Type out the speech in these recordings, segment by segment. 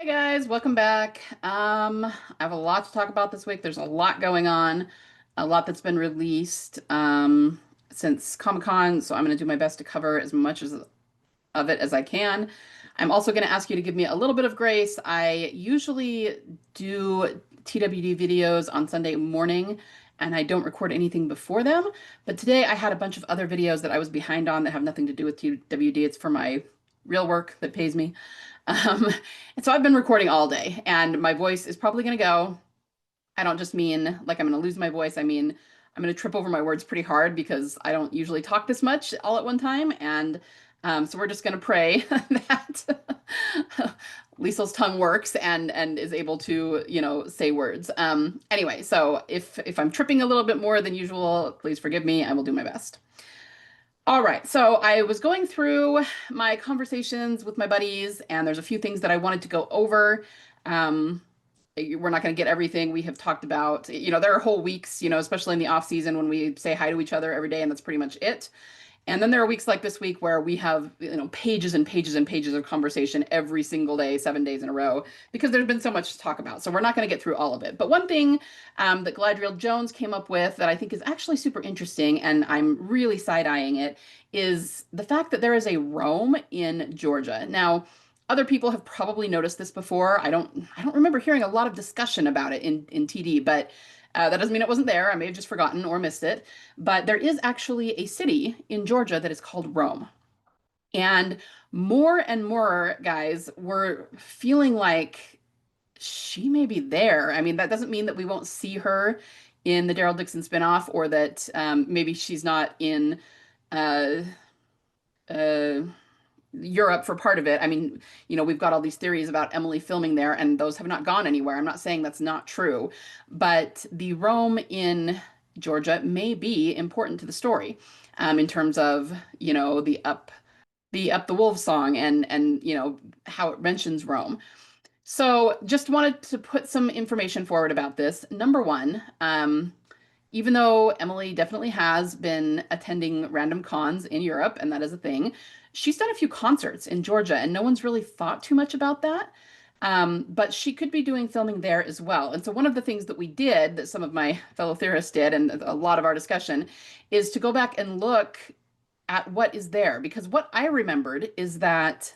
Hey guys, welcome back. I have a lot to talk about this week. There's a lot going on, a lot that's been released since Comic-Con, so I'm going to do my best to cover as much of it as I can. I'm also going to ask you to give me a little bit of grace. I usually do TWD videos on Sunday morning, and I don't record anything before them. But today I had a bunch of other videos that I was behind on that have nothing to do with TWD. It's for my real work that pays me. Um, and so I've been recording all day, and my voice is probably going to go. I don't just mean like I'm going to lose my voice. I mean, I'm going to trip over my words pretty hard because I don't usually talk this much all at one time. And so we're just going to pray that Liesel's tongue works and is able to, say words. Anyway, so if I'm tripping a little bit more than usual, please forgive me. I will do my best. All right, so I was going through my conversations with my buddies, and there's a few things that I wanted to go over. Um, we're not going to get everything we have talked about. There are whole weeks, especially in the off season when we say hi to each other every day, and that's pretty much it. And then there are weeks like this week where we have, pages and pages and pages of conversation every single day, 7 days in a row, because there's been so much to talk about. So we're not going to get through all of it. But one thing that Gadriel Jones came up with that I think is actually super interesting, and I'm really side-eyeing it, is the fact that there is a Rome in Georgia. Now, other people have probably noticed this before. I don't remember hearing a lot of discussion about it in TD, but that doesn't mean it wasn't there. I may have just forgotten or missed it. But there is actually a city in Georgia that is called Rome. And more, guys, were feeling like she may be there. I mean, that doesn't mean that we won't see her in the Daryl Dixon spinoff or that maybe she's not in uh, uh, Europe for part of it. I mean, we've got all these theories about Emily filming there, and those have not gone anywhere. I'm not saying that's not true, but the Rome in Georgia may be important to the story, in terms of, the Up the Wolves song and how it mentions Rome. So just wanted to put some information forward about this. Number one, even though Emily definitely has been attending random cons in Europe, and that is a thing, she's done a few concerts in Georgia, and no one's really thought too much about that. But she could be doing filming there as well. And so one of the things that we did, that some of my fellow theorists did, and a lot of our discussion, is to go back and look at what is there. Because what I remembered is that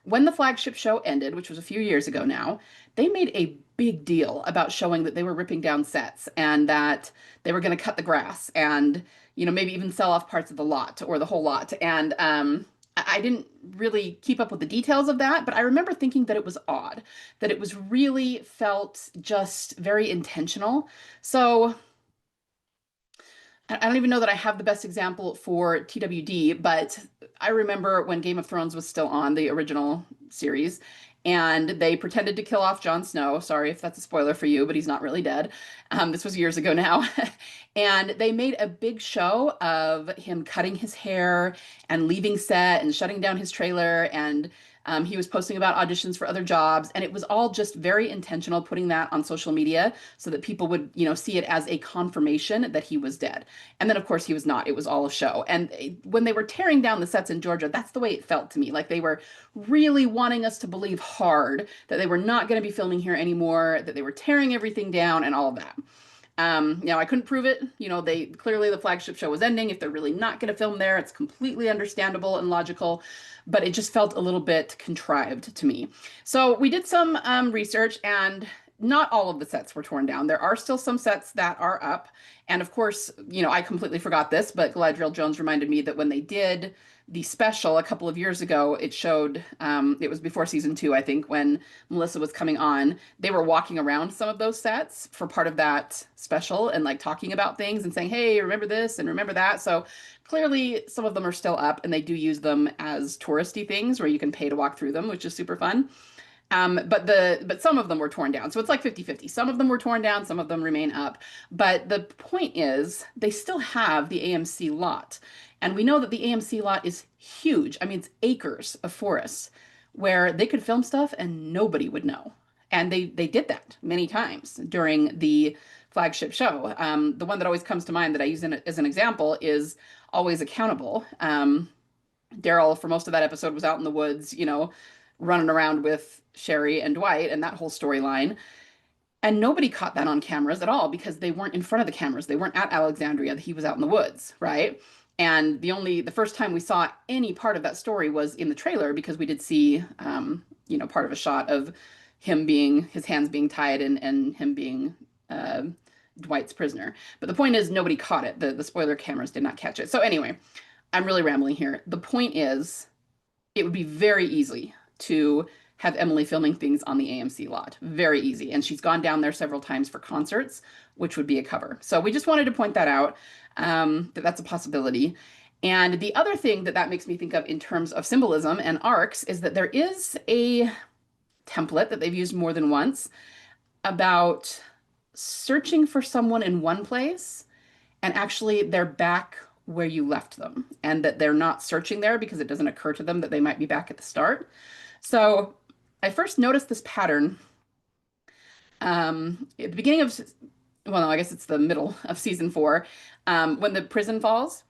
when the flagship show ended, which was a few years ago now, they made a big deal about showing that they were ripping down sets and that they were going to cut the grass and, maybe even sell off parts of the lot or the whole lot. And I didn't really keep up with the details of that, but I remember thinking that it was odd, that it was really felt just very intentional. So I don't even know that I have the best example for TWD, but I remember when Game of Thrones was still on, the original series, and they pretended to kill off Jon Snow. Sorry if that's a spoiler for you, but he's not really dead. This was years ago now. And they made a big show of him cutting his hair and leaving set and shutting down his trailer. And he was posting about auditions for other jobs. And it was all just very intentional, putting that on social media so that people would, see it as a confirmation that he was dead. And then, of course, he was not. It was all a show. And when they were tearing down the sets in Georgia, that's the way it felt to me. Like they were really wanting us to believe hard that they were not going to be filming here anymore, that they were tearing everything down and all of that. I couldn't prove it. They clearly, the flagship show was ending. If they're really not going to film there, it's completely understandable and logical, but it just felt a little bit contrived to me. So we did some research, and not all of the sets were torn down. There are still some sets that are up. And of course, I completely forgot this, but Galadriel Jones reminded me that when they did the special a couple of years ago, it showed, it was before season 2, I think, when Melissa was coming on, they were walking around some of those sets for part of that special and like talking about things and saying, hey, remember this and remember that. So clearly some of them are still up, and they do use them as touristy things where you can pay to walk through them, which is super fun. But some of them were torn down. So it's like 50-50. Some of them were torn down, some of them remain up. But the point is they still have the AMC lot. And we know that the AMC lot is huge. I mean, it's acres of forests where they could film stuff and nobody would know. And they did that many times during the flagship show. The one that always comes to mind that I use as an example is Always Accountable. Daryl, for most of that episode, was out in the woods, running around with Sherry and Dwight and that whole storyline. And nobody caught that on cameras at all because they weren't in front of the cameras. They weren't at Alexandria. He was out in the woods, right? And the first time we saw any part of that story was in the trailer because we did see, part of a shot of his hands being tied and him being uh, Dwight's prisoner. But the point is, nobody caught it. The spoiler cameras did not catch it. So anyway, I'm really rambling here. The point is, it would be very easy to have Emily filming things on the AMC lot. Very easy. And she's gone down there several times for concerts, which would be a cover. So we just wanted to point that out, that that's a possibility. And the other thing that that makes me think of in terms of symbolism and arcs is that there is a template that they've used more than once about searching for someone in one place and actually they're back where you left them and that they're not searching there because it doesn't occur to them that they might be back at the start. So I first noticed this pattern at the beginning of, well, no, I guess it's the middle of season 4, when the prison falls.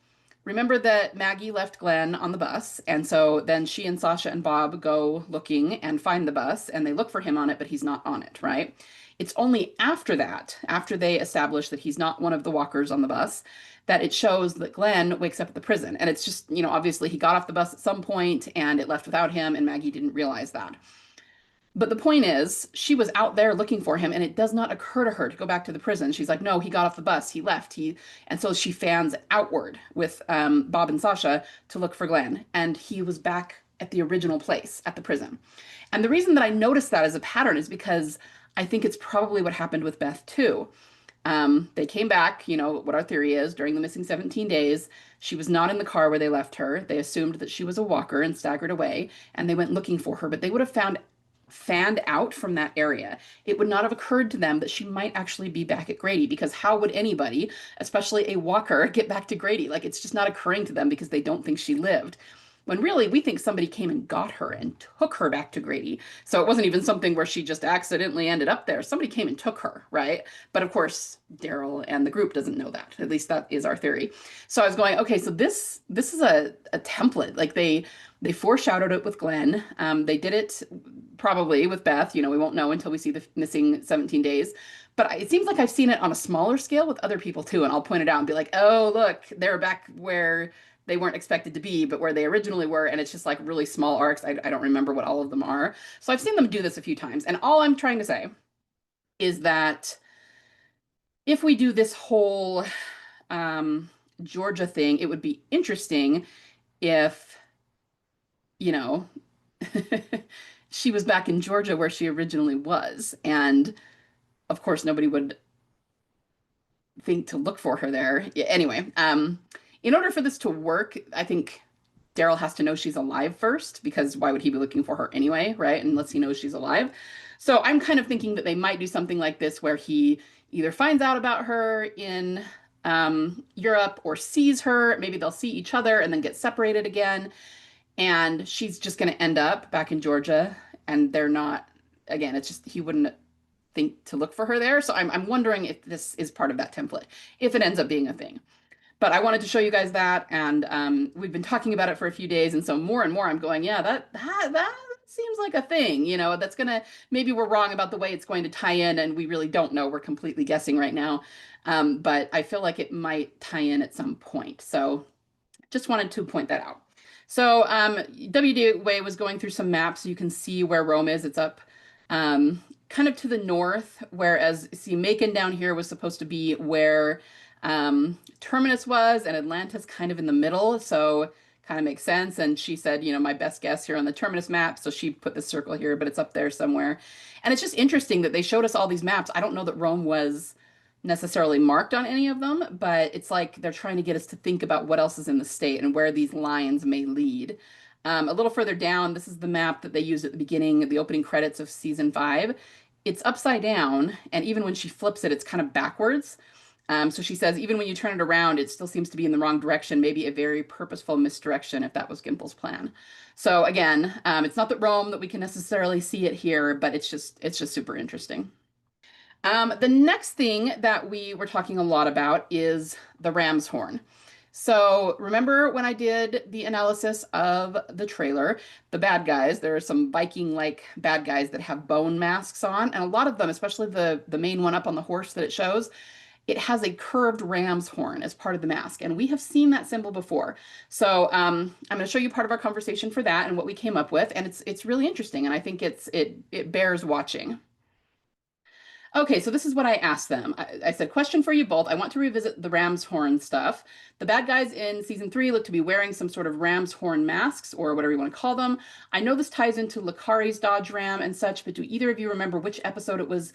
Remember that Maggie left Glenn on the bus, and so then she and Sasha and Bob go looking and find the bus, and they look for him on it, but he's not on it, right? It's only after that, after they establish that he's not one of the walkers on the bus, that it shows that Glenn wakes up at the prison. And it's just, obviously he got off the bus at some point and it left without him, and Maggie didn't realize that. But the point is, she was out there looking for him, and it does not occur to her to go back to the prison. She's like, no, he got off the bus, he left. And so she fans outward with Bob and Sasha to look for Glenn, and he was back at the original place at the prison. And the reason that I noticed that as a pattern is because I think it's probably what happened with Beth too. They came back, what our theory is, during the missing 17 days. She was not in the car where they left her. They assumed that she was a walker and staggered away, and they went looking for her, but they would have fanned out from that area. It would not have occurred to them that she might actually be back at Grady, because how would anybody, especially a walker, get back to Grady? Like, it's just not occurring to them because they don't think she lived. When really we think somebody came and got her and took her back to Grady. So it wasn't even something where she just accidentally ended up there. Somebody came and took her, right? But of course, Daryl and the group doesn't know that. At least that is our theory. So I was going, okay, so this is a template. Like they foreshadowed it with Glenn. They did it probably with Beth. We won't know until we see the missing 17 days. But it seems like I've seen it on a smaller scale with other people too. And I'll point it out and be like, oh, look, they're back where they weren't expected to be, but where they originally were. And it's just like really small arcs. I don't remember what all of them are. So I've seen them do this a few times. And all I'm trying to say is that if we do this whole Georgia thing, it would be interesting if, she was back in Georgia where she originally was. And of course, nobody would think to look for her there. Yeah, anyway, in order for this to work, I think Daryl has to know she's alive first, because why would he be looking for her anyway, right? Unless he knows she's alive. So I'm kind of thinking that they might do something like this where he either finds out about her in Europe or sees her. Maybe they'll see each other and then get separated again. And she's just going to end up back in Georgia. And they're not, again, it's just he wouldn't think to look for her there. So I'm wondering if this is part of that template, if it ends up being a thing. But I wanted to show you guys that, and we've been talking about it for a few days, and so more and more I'm going, yeah, that seems like a thing, that's gonna, maybe we're wrong about the way it's going to tie in, and we really don't know. We're completely guessing right now. But I feel like it might tie in at some point. So just wanted to point that out. So WD Way was going through some maps. You can see where Rome is. It's up kind of to the north, whereas see Macon down here was supposed to be where Terminus was, and Atlantis kind of in the middle, so kind of makes sense. And she said, my best guess here on the Terminus map, so she put this circle here, but it's up there somewhere. And it's just interesting that they showed us all these maps. I don't know that Rome was necessarily marked on any of them, but it's like they're trying to get us to think about what else is in the state and where these lines may lead. A little further down, this is the map that they used at the beginning, the opening credits of season 5. It's upside down, and even when she flips it, it's kind of backwards. So she says, even when you turn it around, it still seems to be in the wrong direction, maybe a very purposeful misdirection if that was Gimple's plan. So again, it's not that Rome that we can necessarily see it here, but it's just super interesting. The next thing that we were talking a lot about is the ram's horn. So remember when I did the analysis of the trailer, the bad guys, there are some Viking-like bad guys that have bone masks on, and a lot of them, especially the main one up on the horse that it shows, it has a curved ram's horn as part of the mask, and we have seen that symbol before. So I'm going to show you part of our conversation for that and what we came up with, and it's really interesting, and I think it bears watching. Okay, so this is what I asked them. I said, question for you both. I want to revisit the ram's horn stuff. The bad guys in season 3 look to be wearing some sort of ram's horn masks or whatever you want to call them. I know this ties into Lakari's Dodge Ram and such, but do either of you remember which episode it was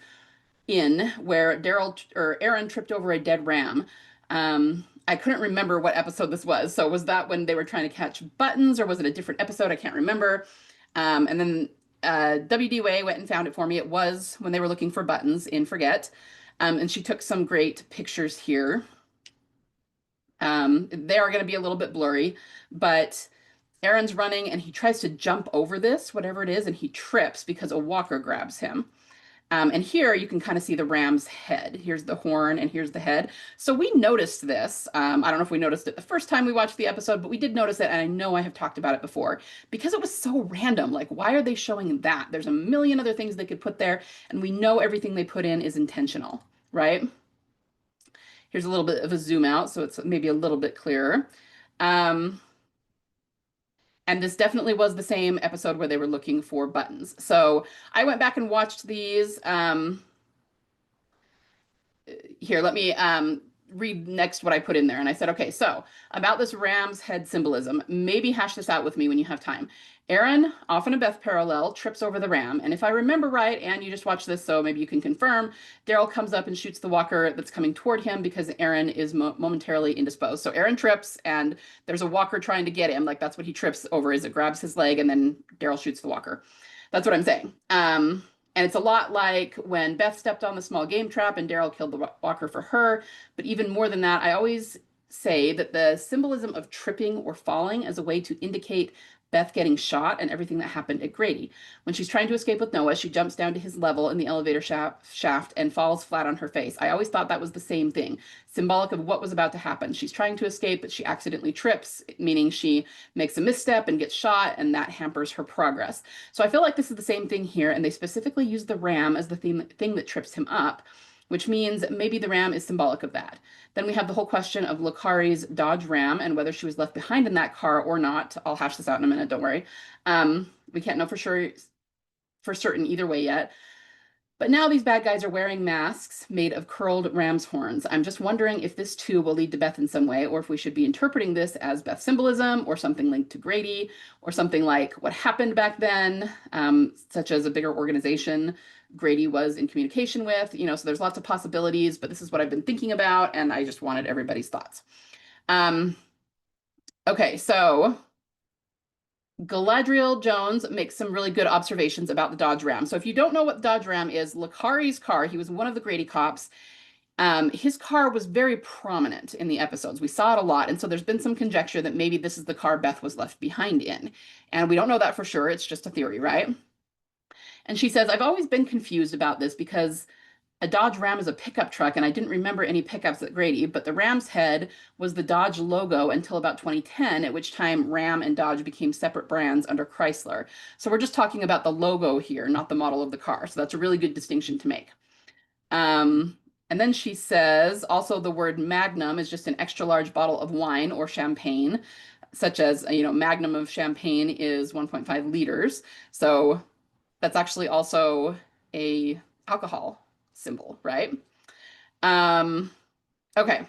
in where Daryl or Aaron tripped over a dead ram? I couldn't remember what episode this was. So was that when they were trying to catch buttons, or was it a different episode? I can't remember. And then WD Way went and found it for me. It was when they were looking for buttons in Forget. And she took some great pictures here. They are going to be a little bit blurry, but Aaron's running and he tries to jump over this, whatever it is, and he trips because a walker grabs him. And here you can kind of see the ram's head. Here's the horn and here's the head. So we noticed this. I don't know if we noticed it the first time we watched the episode, but we did notice it. And I know I have talked about it before because it was so random. Like, why are they showing that? There's a million other things they could put there. And we know everything they put in is intentional, right? Here's a little bit of a zoom out, so it's maybe a little bit clearer. And this definitely was the same episode where they were looking for buttons. So I went back and watched these. Here, let me read next what I put in there. And I said, okay, so about this ram's head symbolism, maybe hash this out with me when you have time. Aaron, often a Beth parallel, trips over the ram. And if I remember right, and you just watched this, so maybe you can confirm, Daryl comes up and shoots the walker that's coming toward him because Aaron is momentarily indisposed. So Aaron trips and there's a walker trying to get him. Like that's what he trips over is it grabs his leg and then Daryl shoots the walker. That's what I'm saying. And it's a lot like when Beth stepped on the small game trap and Daryl killed the walker for her. But even more than that, I always say that the symbolism of tripping or falling as a way to indicate Beth getting shot and everything that happened at Grady. When she's trying to escape with Noah, she jumps down to his level in the elevator shaft and falls flat on her face. I always thought that was the same thing, symbolic of what was about to happen. She's trying to escape, but she accidentally trips, meaning she makes a misstep and gets shot, and that hampers her progress. So I feel like this is the same thing here, and they specifically use the ram as the thing that trips him up, which means maybe the ram is symbolic of that. Then we have the whole question of Lakari's Dodge Ram and whether she was left behind in that car or not. I'll hash this out in a minute, don't worry. We can't know for certain either way yet. But now these bad guys are wearing masks made of curled ram's horns. I'm just wondering if this too will lead to Beth in some way, or if we should be interpreting this as Beth symbolism or something linked to Grady, or something like what happened back then, such as a bigger organization Grady was in communication with, so there's lots of possibilities, but this is what I've been thinking about, and I just wanted everybody's thoughts. Okay, so Gadriel Jones makes some really good observations about the Dodge Ram. So if you don't know what the Dodge Ram is, Lakari's car, he was one of the Grady cops. His car was very prominent in the episodes. We saw it a lot. And so there's been some conjecture that maybe this is the car Beth was left behind in. And we don't know that for sure. It's just a theory, right? And she says, I've always been confused about this because a Dodge Ram is a pickup truck, and I didn't remember any pickups at Grady, but the Ram's head was the Dodge logo until about 2010, at which time Ram and Dodge became separate brands under Chrysler. So we're just talking about the logo here, not the model of the car. So that's a really good distinction to make. And then she says, also the word magnum is just an extra large bottle of wine or champagne, such as, magnum of champagne is 1.5 liters. So that's actually also a alcohol symbol, right? Okay.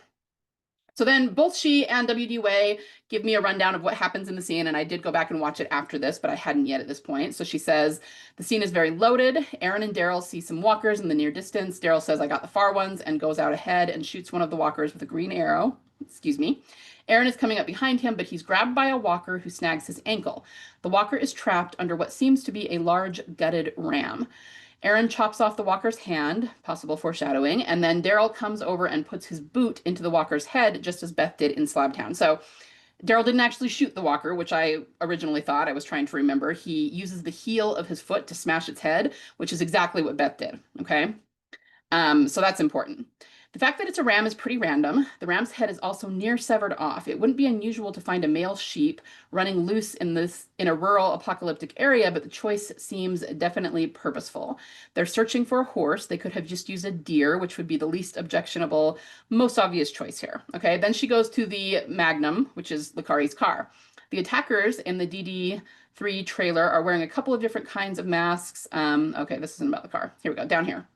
So then both she and W.D. Way give me a rundown of what happens in the scene, and I did go back and watch it after this, but I hadn't yet at this point. So she says, the scene is very loaded. Aaron and Daryl see some walkers in the near distance. Daryl says, I got the far ones, and goes out ahead and shoots one of the walkers with a green arrow. Excuse me. Aaron is coming up behind him, but he's grabbed by a walker who snags his ankle. The walker is trapped under what seems to be a large gutted ram. Aaron chops off the walker's hand, possible foreshadowing, and then Daryl comes over and puts his boot into the walker's head, just as Beth did in Slabtown. So Daryl didn't actually shoot the walker, which I originally thought. I was trying to remember. He uses the heel of his foot to smash its head, which is exactly what Beth did, okay? So that's important. The fact that it's a ram is pretty random. The ram's head is also near severed off. It wouldn't be unusual to find a male sheep running loose in a rural apocalyptic area, but the choice seems definitely purposeful. They're searching for a horse. They could have just used a deer, which would be the least objectionable, most obvious choice here. Okay, then she goes to the Magnum, which is Licari's car. The attackers in the DD3 trailer are wearing a couple of different kinds of masks. Okay, this isn't about the car. Here we go, down here.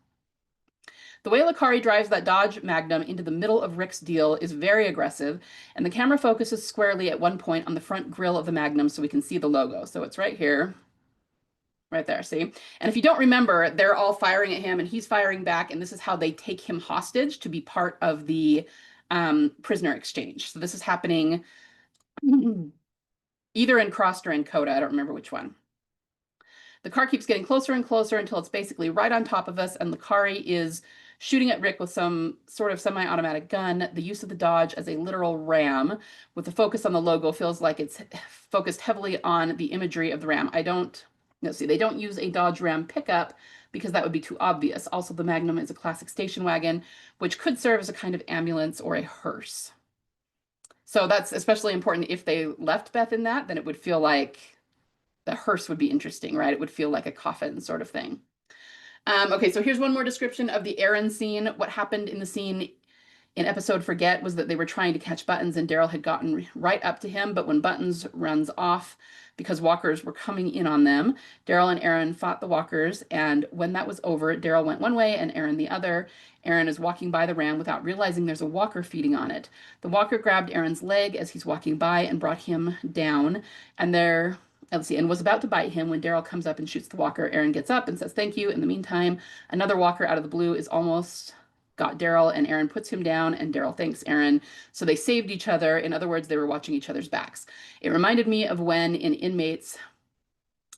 The way Licari drives that Dodge Magnum into the middle of Rick's deal is very aggressive, and the camera focuses squarely at one point on the front grille of the Magnum so we can see the logo. So it's right here, right there, see? And if you don't remember, they're all firing at him and he's firing back, and this is how they take him hostage to be part of the prisoner exchange. So this is happening either in Crossed or in Coda, I don't remember which one. The car keeps getting closer and closer until it's basically right on top of us, and Licari is shooting at Rick with some sort of semi-automatic gun. The use of the Dodge as a literal ram with the focus on the logo feels like it's focused heavily on the imagery of the ram. See, they don't use a Dodge Ram pickup because that would be too obvious. Also, the Magnum is a classic station wagon, which could serve as a kind of ambulance or a hearse. So that's especially important. If they left Beth in that, then it would feel like the hearse would be interesting, right? It would feel like a coffin sort of thing. Okay, so here's one more description of the Aaron scene. What happened in the scene in episode Forget was that they were trying to catch Buttons and Daryl had gotten right up to him, but when Buttons runs off because walkers were coming in on them, Daryl and Aaron fought the walkers, and when that was over, Daryl went one way and Aaron the other. Aaron is walking by the ram without realizing there's a walker feeding on it. The walker grabbed Aaron's leg as he's walking by and brought him down, and let's see, and was about to bite him when Daryl comes up and shoots the walker. Aaron gets up and says thank you. In the meantime, another walker out of the blue is almost got Daryl, and Aaron puts him down, and Daryl thanks Aaron. So they saved each other. In other words, they were watching each other's backs. It reminded me of when in Inmates,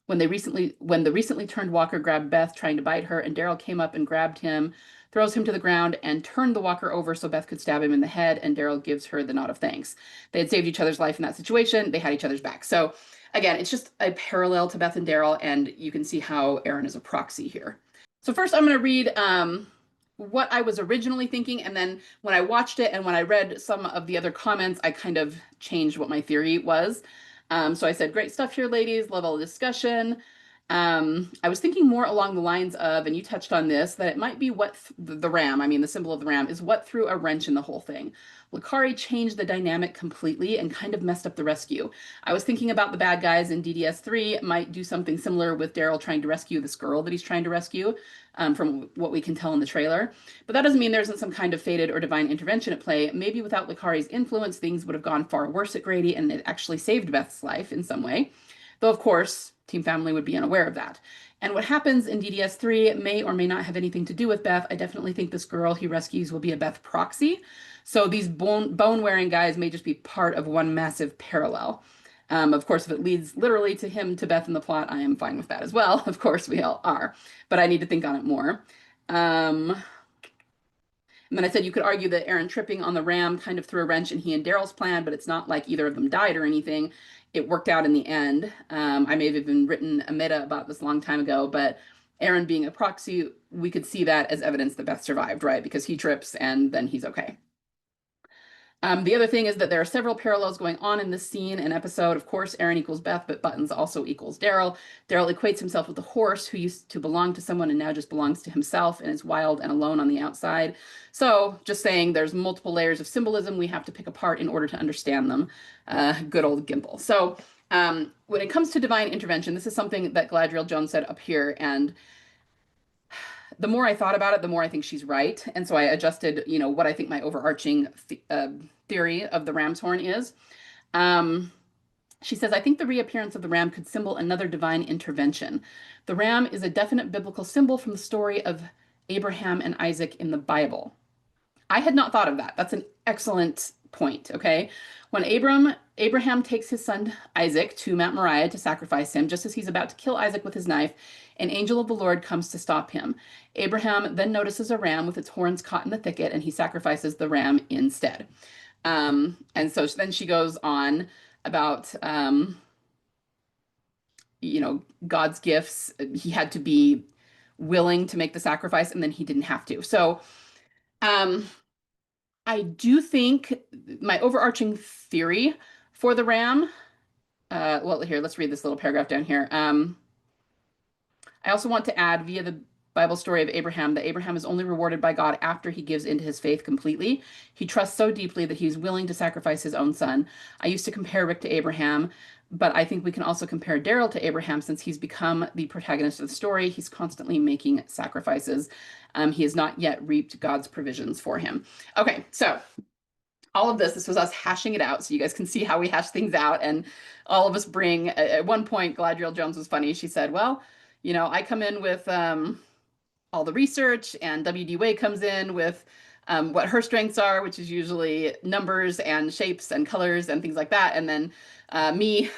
when the recently turned walker grabbed Beth trying to bite her, and Daryl came up and grabbed him, throws him to the ground, and turned the walker over so Beth could stab him in the head, and Daryl gives her the nod of thanks. They had saved each other's life in that situation. They had each other's back. So again, it's just a parallel to Beth and Daryl, and you can see how Aaron is a proxy here. So first I'm going to read what I was originally thinking, and then when I watched it and when I read some of the other comments, I kind of changed what my theory was. So I said, great stuff here, ladies, love all the discussion. I was thinking more along the lines of, and you touched on this, that it might be what the ram, I mean, the symbol of the ram, is what threw a wrench in the whole thing. Licari changed the dynamic completely and kind of messed up the rescue. I was thinking about the bad guys in DDS3 might do something similar with Daryl trying to rescue this girl that he's trying to rescue, from what we can tell in the trailer. But that doesn't mean there isn't some kind of fated or divine intervention at play. Maybe without Licari's influence, things would have gone far worse at Grady, and it actually saved Beth's life in some way. Though, of course, Team Family would be unaware of that. And what happens in DDS3 may or may not have anything to do with Beth. I definitely think this girl he rescues will be a Beth proxy. So these bone-wearing guys may just be part of one massive parallel. Of course, if it leads literally to him to Beth in the plot, I am fine with that as well. Of course, we all are. But I need to think on it more. And then I said you could argue that Aaron tripping on the ram kind of threw a wrench in he and Daryl's plan, but it's not like either of them died or anything. It worked out in the end. I may have even written a meta about this a long time ago, but Aaron being a proxy, we could see that as evidence that Beth survived, right? Because he trips and then he's okay. The other thing is that there are several parallels going on in this scene and episode. Of course, Aaron equals Beth, but Buttons also equals Daryl. Daryl equates himself with a horse who used to belong to someone and now just belongs to himself and is wild and alone on the outside. So just saying there's multiple layers of symbolism we have to pick apart in order to understand them. Good old Gimple. So when it comes to divine intervention, this is something that Gadriel Jones said up here, and the more I thought about it, the more I think she's right. And so I adjusted, what I think my overarching theory of the ram's horn is. She says, I think the reappearance of the ram could symbol another divine intervention. The ram is a definite biblical symbol from the story of Abraham and Isaac in the Bible. I had not thought of that. That's an excellent point, okay? When Abraham takes his son Isaac to Mount Moriah to sacrifice him, just as he's about to kill Isaac with his knife, an angel of the Lord comes to stop him. Abraham then notices a ram with its horns caught in the thicket, and he sacrifices the ram instead. And so then she goes on about, God's gifts. He had to be willing to make the sacrifice, and then he didn't have to. So I do think my overarching theory for the ram, well, here, let's read this little paragraph down here. I also want to add via the Bible story of Abraham that Abraham is only rewarded by God after he gives into his faith completely. He trusts so deeply that he's willing to sacrifice his own son. I used to compare Rick to Abraham, but I think we can also compare Daryl to Abraham since he's become the protagonist of the story. He's constantly making sacrifices. He has not yet reaped God's provisions for him. Okay, so all of this was us hashing it out so you guys can see how we hash things out. And all of us bring, at one point, Gadriel Jones was funny. She said, well, I come in with all the research, and W.D. Way comes in with what her strengths are, which is usually numbers and shapes and colors and things like that. And then me,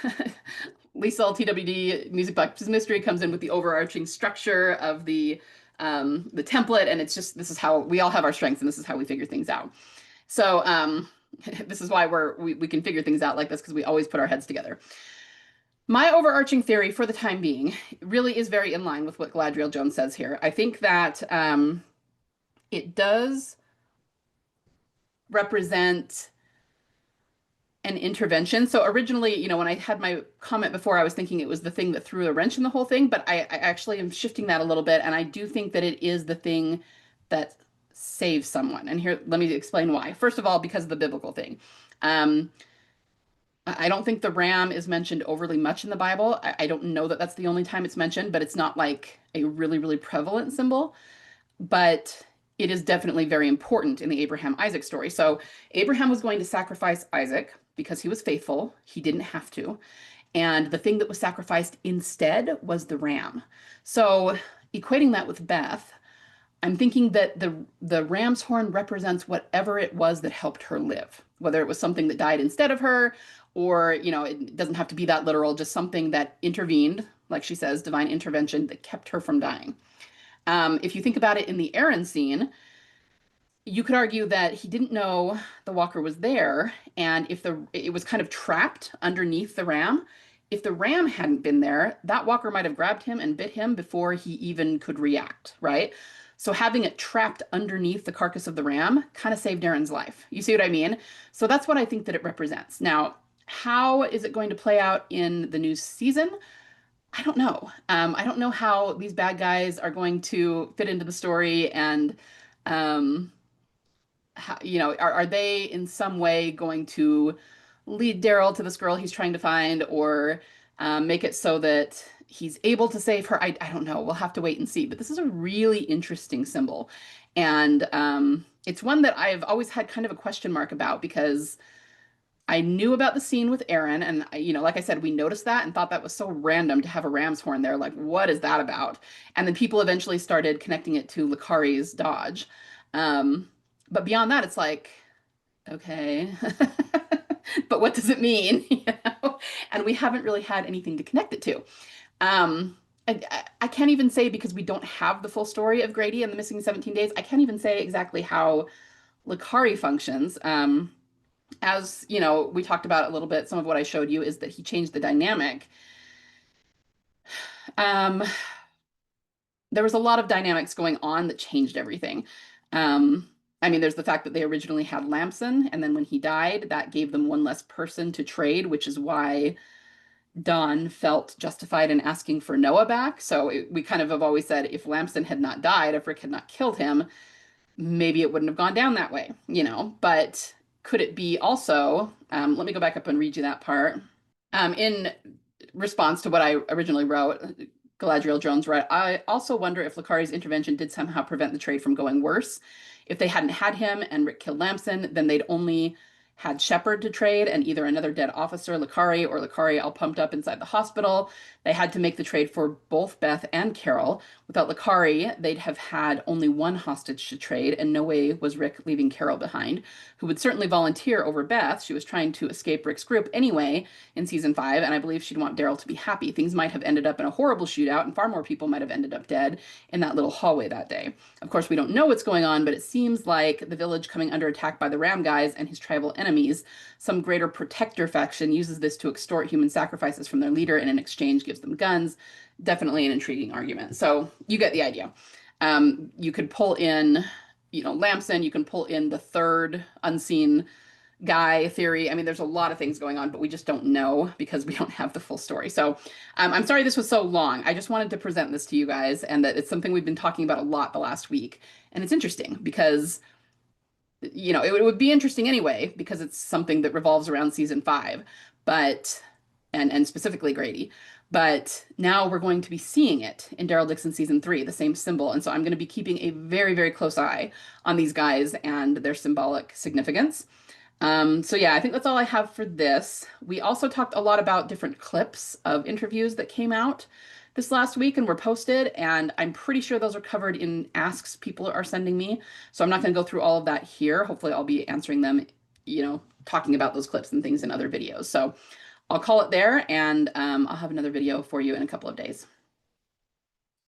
Lisa TWD, Music Box Mystery, comes in with the overarching structure of the template. And it's just, this is how we all have our strengths, and this is how we figure things out. So this is why we can figure things out like this, because we always put our heads together. My overarching theory for the time being really is very in line with what Gadriel Jones says here. I think that it does represent an intervention. So originally, when I had my comment before, I was thinking it was the thing that threw a wrench in the whole thing, but I actually am shifting that a little bit, and I do think that it is the thing that saves someone. And here, let me explain why. First of all, because of the biblical thing. I don't think the ram is mentioned overly much in the Bible. I don't know that that's the only time it's mentioned, but it's not like a really, really prevalent symbol. But it is definitely very important in the Abraham-Isaac story. So Abraham was going to sacrifice Isaac because he was faithful. He didn't have to. And the thing that was sacrificed instead was the ram. So equating that with Beth, I'm thinking that the ram's horn represents whatever it was that helped her live, whether it was something that died instead of her, or, it doesn't have to be that literal, just something that intervened, like she says, divine intervention that kept her from dying. If you think about it in the Aaron scene, you could argue that he didn't know the walker was there, and if it was kind of trapped underneath the ram, if the ram hadn't been there, that walker might have grabbed him and bit him before he even could react, right? So having it trapped underneath the carcass of the ram kind of saved Aaron's life. You see what I mean? So that's what I think that it represents. Now, how is it going to play out in the new season? I don't know. I don't know how these bad guys are going to fit into the story, and how, are they in some way going to lead Daryl to this girl he's trying to find, or make it so that he's able to save her? I don't know. We'll have to wait and see. But this is a really interesting symbol. And it's one that I've always had kind of a question mark about, because I knew about the scene with Aaron, and like I said, we noticed that and thought that was so random to have a ram's horn there. Like, what is that about? And then people eventually started connecting it to Lakari's dodge. But beyond that, it's like, okay, but what does it mean? And we haven't really had anything to connect it to. I can't even say, because we don't have the full story of Grady and the missing 17 days. I can't even say exactly how Lakari functions. As we talked about a little bit, some of what I showed you is that he changed the dynamic. There was a lot of dynamics going on that changed everything. There's the fact that they originally had Lamson, and then when he died, that gave them one less person to trade, which is why Don felt justified in asking for Noah back. So we kind of have always said, if Lamson had not died, if Rick had not killed him, maybe it wouldn't have gone down that way, But could it be also, let me go back up and read you that part. In response to what I originally wrote, Gadriel Jones wrote, I also wonder if Lakari's intervention did somehow prevent the trade from going worse. If they hadn't had him and Rick killed Lamson, then they'd only had Shepard to trade, and either another dead officer, Lakari, or Lakari all pumped up inside the hospital. They had to make the trade for both Beth and Carol. Without Lakari, they'd have had only one hostage to trade, and no way was Rick leaving Carol behind, who would certainly volunteer over Beth. She was trying to escape Rick's group anyway in season 5, and I believe she'd want Daryl to be happy. Things might have ended up in a horrible shootout, and far more people might have ended up dead in that little hallway that day. Of course, we don't know what's going on, but it seems like the village coming under attack by the Ram guys and his tribal enemies, some greater protector faction uses this to extort human sacrifices from their leader and in exchange gives them guns. Definitely an intriguing argument. So you get the idea. You could pull in Lamson, you can pull in the third unseen guy theory. I mean, there's a lot of things going on, but we just don't know because we don't have the full story. So I'm sorry this was so long. I just wanted to present this to you guys, and that it's something we've been talking about a lot the last week. And it's interesting because, it would be interesting anyway, because it's something that revolves around season five, but, and specifically Grady. But now we're going to be seeing it in Daryl Dixon season three, the same symbol. And so I'm going to be keeping a very, very close eye on these guys and their symbolic significance. So yeah, I think that's all I have for this. We also talked a lot about different clips of interviews that came out this last week and were posted, and I'm pretty sure those are covered in asks people are sending me. So I'm not going to go through all of that here. Hopefully I'll be answering them, talking about those clips and things in other videos. So I'll call it there, and I'll have another video for you in a couple of days.